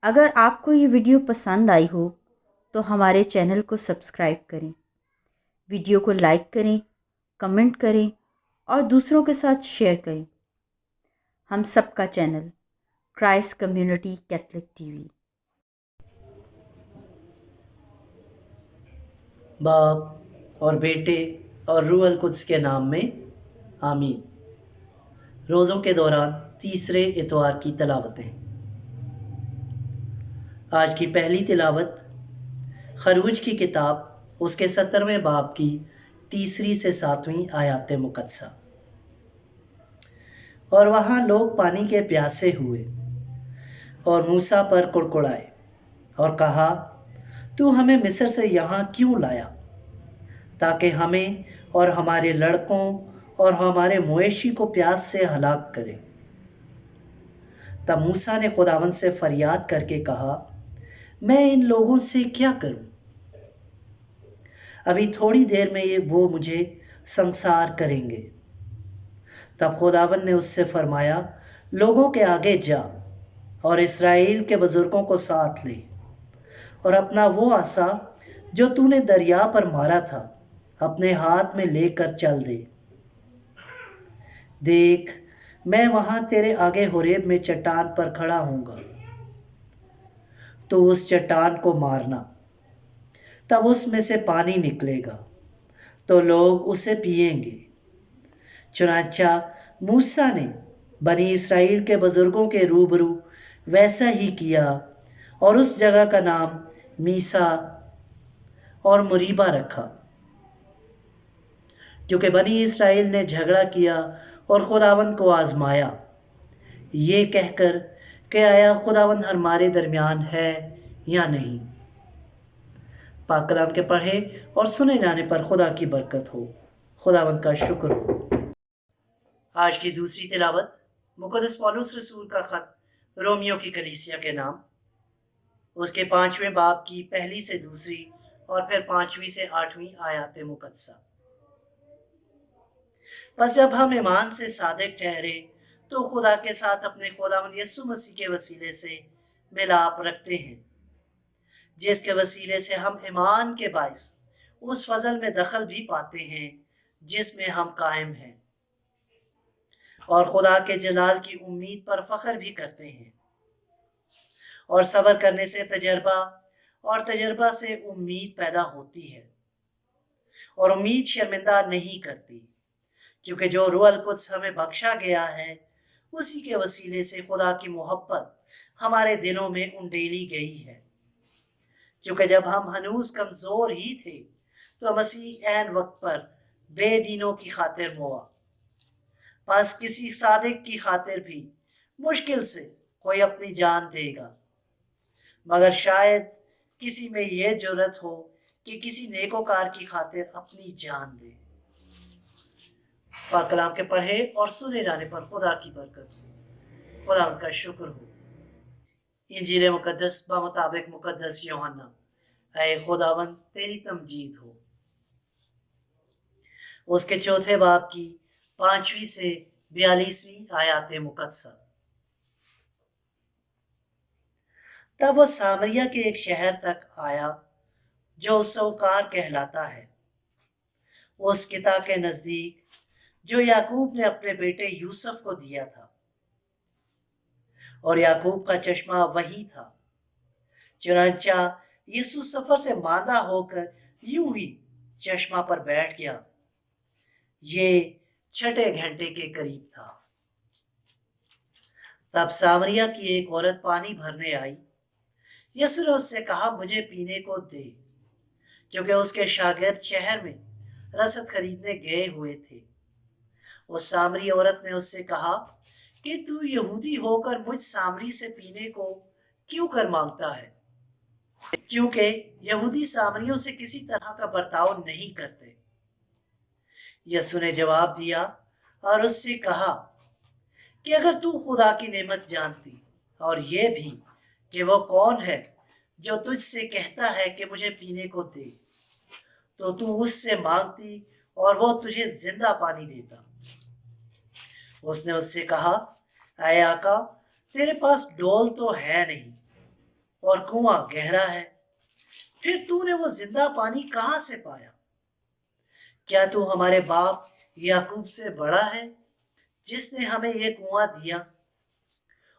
اگر آپ کو یہ ویڈیو پسند آئی ہو تو ہمارے چینل کو سبسکرائب کریں، ویڈیو کو لائک کریں، کمنٹ کریں اور دوسروں کے ساتھ شیئر کریں۔ ہم سب کا channel Christ community Catholic T V. باپ اور بیٹے اور روح القدس کے نام میں آمین۔ روزوں کے دوران تیسرے اتوار کی تلاوتیں۔ آج کی پہلی تلاوت خروج کی کتاب اس کے 17ویں باب کی 3 سے 7 آیات مقدسہ۔ اور وہاں لوگ پانی کے پیاسے ہوئے اور موسیٰ پر کڑکڑائے اور کہا، تو ہمیں مصر سے یہاں کیوں لایا تاکہ ہمیں اور ہمارے لڑکوں اور ہمارے مویشی کو پیاس سے ہلاک کرے۔ تب موسیٰ نے خداوند سے فریاد کر کے کہا، میں ان لوگوں سے کیا کروں؟ ابھی تھوڑی دیر میں وہ مجھے سنسار کریں گے۔ تب خداوند نے اس سے فرمایا، لوگوں کے آگے جا اور اسرائیل کے بزرگوں کو ساتھ لے اور اپنا وہ عصا جو تو نے دریا پر مارا تھا اپنے ہاتھ میں لے کر چل دے۔ دیکھ، میں وہاں تیرے آگے ہوریب میں چٹان پر کھڑا ہوں گا، تو اس چٹان کو مارنا، تب اس میں سے پانی نکلے گا تو لوگ اسے پئیں گے۔ چنانچہ موسیٰ نے بنی اسرائیل کے بزرگوں کے روبرو ویسا ہی کیا اور اس جگہ کا نام میسا اور مریبہ رکھا، کیونکہ بنی اسرائیل نے جھگڑا کیا اور خداوند کو آزمایا، یہ کہہ کر کہ آیا خداوند ہمارے درمیان ہے یا نہیں۔ پاک کلام کے پڑھے اور سنے جانے پر خدا کی برکت ہو۔ خداوند کا شکر ہو۔ آج کی دوسری تلاوت مقدس پولس رسول کا خط رومیو کی کلیسیا کے نام، اس کے 5ویں باب کی 1 سے 2 اور پھر 5 سے 8 آیات مقدسہ۔ بس جب ہم ایمان سے صادق ٹھہرے تو خدا کے ساتھ اپنے خداوند یسوع مسیح کے وسیلے سے ملاپ رکھتے ہیں، جس کے وسیلے سے ہم ایمان کے باعث اس فضل میں دخل بھی پاتے ہیں جس میں ہم قائم ہیں، اور خدا کے جلال کی امید پر فخر بھی کرتے ہیں، اور صبر کرنے سے تجربہ، اور تجربہ سے امید پیدا ہوتی ہے، اور امید شرمندہ نہیں کرتی، کیونکہ جو روح القدس ہمیں بخشا گیا ہے اسی کے وسیلے سے خدا کی محبت ہمارے دلوں میں انڈیلی گئی ہے۔ کیونکہ جب ہم ہنوز کمزور ہی تھے تو مسیح عین وقت پر بے دینوں کی خاطر موا۔ پس کسی صادق کی خاطر بھی مشکل سے کوئی اپنی جان دے گا، مگر شاید کسی میں یہ جرأت ہو کہ کسی نیکوکار کی خاطر اپنی جان دے۔ پاک کلام کے پڑھے اور سنے جانے پر خدا کی برکت ہو۔ خدا ان کا شکر ہو۔ انجیل مقدس بمطابق مقدس یوحنا۔ اے خداوند تیری تمجید ہو۔ اس کے 4 باب کی 5 سے 42 آیات مقدسہ۔ تب وہ سامریہ کے ایک شہر تک آیا جو سوکار کہلاتا ہے، اس قطع کے نزدیک جو یعقوب نے اپنے بیٹے یوسف کو دیا تھا، اور یعقوب کا چشمہ وہی تھا۔ چنانچہ یسوع سفر سے ماندہ ہو کر یوں ہی چشمہ پر بیٹھ گیا۔ یہ 6 گھنٹے کے قریب تھا۔ تب سامریہ کی ایک عورت پانی بھرنے آئی۔ یسوع نے اس سے کہا، مجھے پینے کو دے، کیونکہ اس کے شاگرد شہر میں رسد خریدنے گئے ہوئے تھے۔ اس سامری عورت نے اس سے کہا کہ تو یہودی ہو کر مجھ سامری سے پینے کو کیوں کر مانگتا ہے؟ کیونکہ یہودی سامریوں سے کسی طرح کا برتاؤ نہیں کرتے۔ یسوع نے جواب دیا اور اس سے کہا کہ اگر تو خدا کی نعمت جانتی اور یہ بھی کہ وہ کون ہے جو تجھ سے کہتا ہے کہ مجھے پینے کو دے، تو اس سے مانگتی اور وہ تجھے زندہ پانی دیتا۔ اس نے اس سے کہا، اے آقا، تیرے پاس ڈول تو ہے نہیں اور کنواں گہرا ہے، پھر تو نے وہ زندہ پانی کہاں سے پایا؟ کیا تو ہمارے باپ یعقوب سے بڑا ہے جس نے ہمیں یہ کنواں دیا،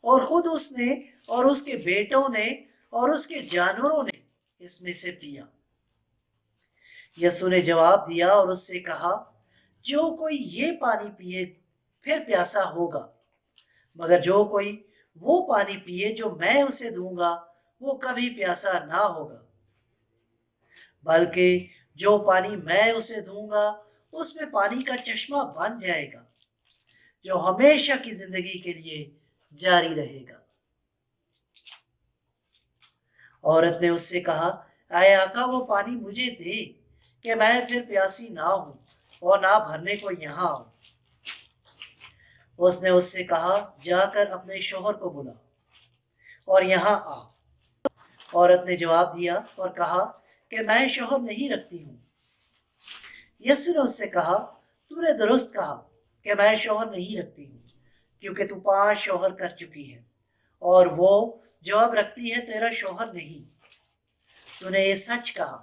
اور خود اس نے اور اس کے بیٹوں نے اور اس کے جانوروں نے اس میں سے پیا؟ یسوع نے جواب دیا اور اس سے کہا، جو کوئی یہ پانی پیے پھر پیاسا ہوگا، مگر جو کوئی وہ پانی پیے جو میں اسے دوں گا وہ کبھی پیاسا نہ ہوگا، بلکہ جو پانی میں اسے دوں گا اس میں پانی کا چشمہ بن جائے گا جو ہمیشہ کی زندگی کے لیے جاری رہے گا۔ عورت نے اس سے کہا، اے آقا، وہ پانی مجھے دے کہ میں پھر پیاسی نہ ہوں اور نہ بھرنے کو یہاں آؤں۔ اس نے اس سے کہا، جا کر اپنے شوہر کو بلا اور یہاں آ۔ عورت نے جواب دیا اور کہا کہ میں شوہر نہیں رکھتی ہوں۔ یسوع نے اس سے کہا، تو نے درست کہا کہ میں شوہر نہیں رکھتی ہوں، کیونکہ تو 5 شوہر کر چکی ہے، اور وہ جو اب رکھتی ہے تیرا شوہر نہیں۔ تو نے یہ سچ کہا۔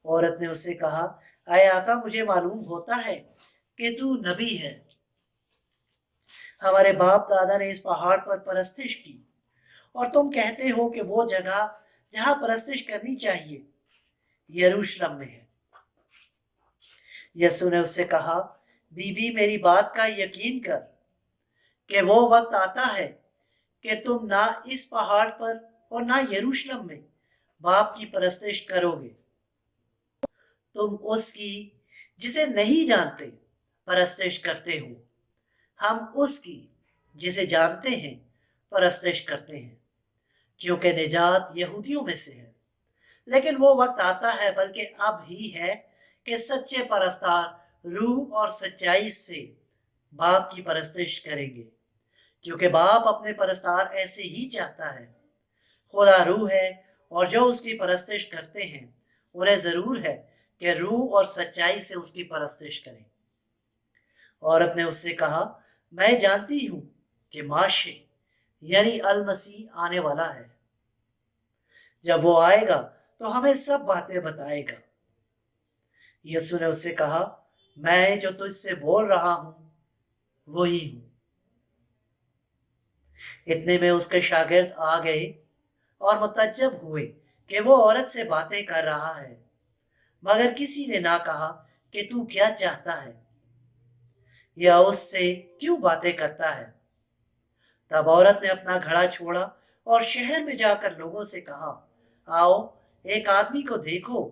عورت نے اس سے کہا، اے آقا، مجھے معلوم ہوتا ہے کہ تو نبی ہے۔ ہمارے باپ دادا نے اس پہاڑ پر پرستش کی، اور تم کہتے ہو کہ وہ جگہ جہاں پرستش کرنی چاہیے یروشلم میں ہے۔ یسوع نے اس سے کہا، بی بی، میری بات کا یقین کر کہ وہ وقت آتا ہے کہ تم نہ اس پہاڑ پر اور نہ یروشلم میں باپ کی پرستش کرو گے۔ تم اس کی جسے نہیں جانتے پرستش کرتے ہو، ہم اس کی جسے جانتے ہیں پرستش کرتے ہیں، کیونکہ نجات یہودیوں میں سے ہے۔ لیکن وہ وقت آتا ہے، بلکہ اب ہی ہے، کہ سچے پرستار روح اور سچائی سے باپ کی پرستش کریں گے، کیونکہ باپ اپنے پرستار ایسے ہی چاہتا ہے۔ خدا روح ہے، اور جو اس کی پرستش کرتے ہیں انہیں ضرور ہے کہ روح اور سچائی سے اس کی پرستش کریں۔ عورت نے اس سے کہا، میں جانتی ہوں کہ ماشے یعنی المسیح آنے والا ہے۔ جب وہ آئے گا تو ہمیں سب باتیں بتائے گا۔ یسوع نے اس سے کہا، میں جو تجھ سے بول رہا ہوں وہی ہوں۔ اتنے میں اس کے شاگرد آ گئے اور متعجب ہوئے کہ وہ عورت سے باتیں کر رہا ہے، مگر کسی نے نہ کہا کہ تو کیا چاہتا ہے یا اس سے کیوں باتیں کرتا ہے۔ تب عورت نے اپنا گھڑا چھوڑا اور شہر میں جا کر لوگوں سے کہا، آؤ، ایک آدمی کو دیکھو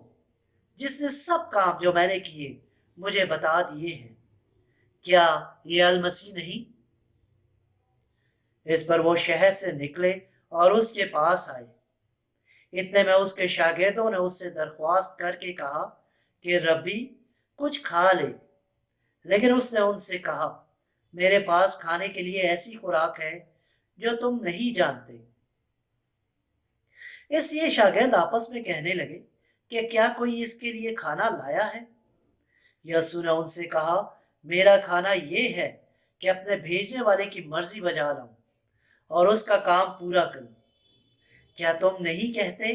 جس نے سب کام جو میں نے کیے مجھے بتا دیے ہیں۔ کیا یہ المسیح نہیں؟ اس پر وہ شہر سے نکلے اور اس کے پاس آئے۔ اتنے میں اس کے شاگردوں نے اس سے درخواست کر کے کہا کہ ربی، کچھ کھا لے۔ لیکن اس نے ان سے کہا، میرے پاس کھانے کے لیے ایسی خوراک ہے جو تم نہیں جانتے۔ اس لیے شاگرد آپس میں کہنے لگے کہ کیا کوئی اس کے لیے کھانا لایا ہے؟ یسوع نے ان سے کہا، میرا کھانا یہ ہے کہ اپنے بھیجنے والے کی مرضی بجا لاؤں اور اس کا کام پورا کروں۔ کیا تم نہیں کہتے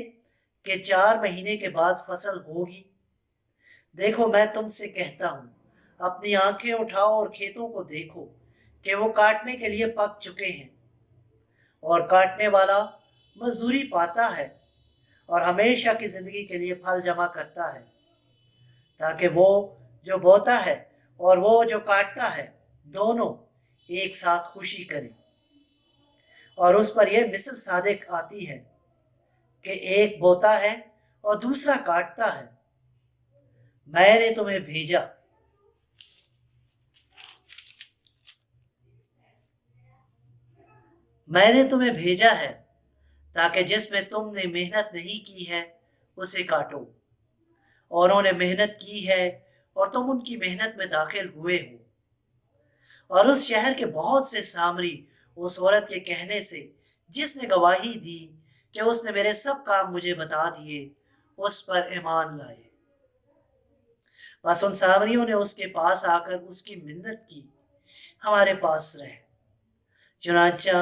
کہ 4 مہینے کے بعد فصل ہوگی؟ دیکھو، میں تم سے کہتا ہوں، اپنی آنکھیں اٹھاؤ اور کھیتوں کو دیکھو کہ وہ کاٹنے کے لیے پک چکے ہیں، اور کاٹنے والا مزدوری پاتا ہے اور ہمیشہ کی زندگی کے لیے پھل جمع کرتا ہے، تاکہ وہ جو بوتا ہے اور وہ جو کاٹتا ہے دونوں ایک ساتھ خوشی کریں۔ اور اس پر یہ مثل صادق آتی ہے کہ ایک بوتا ہے اور دوسرا کاٹتا ہے۔ میں نے تمہیں بھیجا ہے تاکہ جس میں تم نے محنت نہیں کی ہے اسے کاٹو، اور انہوں نے محنت کی ہے اور تم ان کی محنت میں داخل ہوئے ہو۔ اور اس شہر کے بہت سے سامری اس عورت کے کہنے سے، جس نے گواہی دی کہ اس نے میرے سب کام مجھے بتا دیے، اس پر ایمان لائے۔ بس ان سامریوں نے اس کے پاس آ کر اس کی منت کی، ہمارے پاس رہ۔ چنانچہ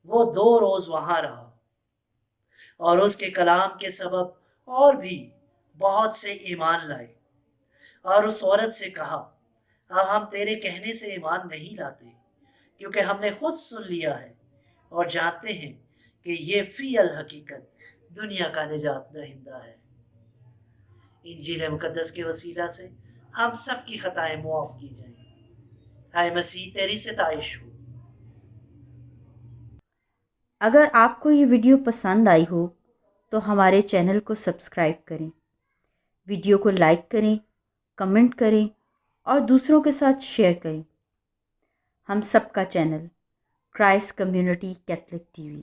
وہ 2 روز وہاں رہا اور اس کے کلام کے سبب اور بھی بہت سے ایمان لائے۔ اور اس عورت سے کہا، اب ہم تیرے کہنے سے ایمان نہیں لاتے، کیونکہ ہم نے خود سن لیا ہے اور جانتے ہیں کہ یہ فی الحقیقت دنیا کا نجات دہندہ ہے۔ انجیل مقدس کے وسیلہ سے ہم سب کی خطائیں معاف کی جائیں۔ اے مسیح، تیری ستائش ہو۔ اگر آپ کو یہ ویڈیو پسند آئی ہو تو ہمارے چینل کو سبسکرائب کریں، ویڈیو کو لائک کریں، کمنٹ کریں اور دوسروں کے ساتھ شیئر کریں۔ ہم سب کا channel Christ community Catholic T V.